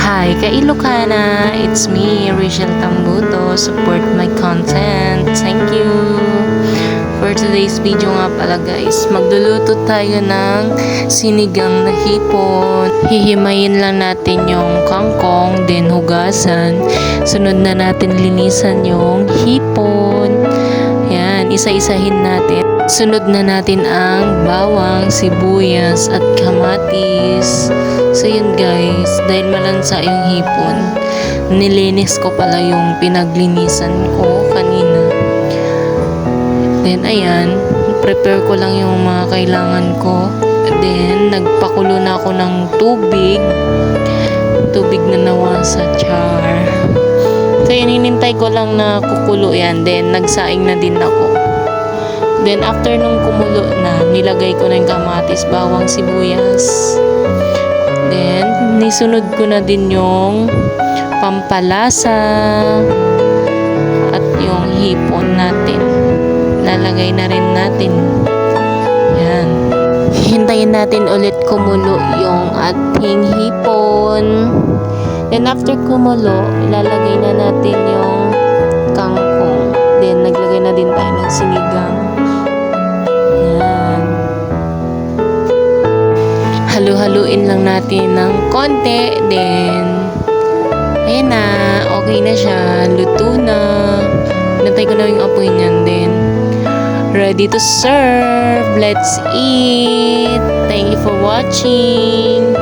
Hi, ka-Ilocana! It's me, Rachel Tambuto. Support my content. Thank you! For today's video nga pala guys, magluluto tayo ng sinigang na hipon. Hihimayin lang natin yung kangkong, then hugasan. Sunod na natin linisan yung hipon. Yan, isa-isahin natin. Sunod na natin ang bawang, sibuyas at kamatis. So yun guys, dahil malansa yung hipon, nilinis ko pala yung pinaglinisan ko kanina. Then ayan, prepare ko lang yung mga kailangan ko. Then nagpakulo na ako ng tubig na nawa sa char. So yun, hinintay ko lang na kukulo yan. Then nagsaing na din ako. Then after nung kumulo na, nilagay ko na yung kamatis, bawang, sibuyas. Then nisunod ko na din yung pampalasa at yung hipon natin. Lalagay na rin natin. Yan. Hintayin natin ulit kumulo yung ating hipon. Then after kumulo, ilalagay na natin yung kangkong. Then naglagay na din tayo ng sinigang. Yan. Halu-haluin lang natin ng konti. Then ayan na. Okay na siya. Luto na. Nantay ko na yung apoy niyan. Then ready to serve. Let's eat. Thank you for watching.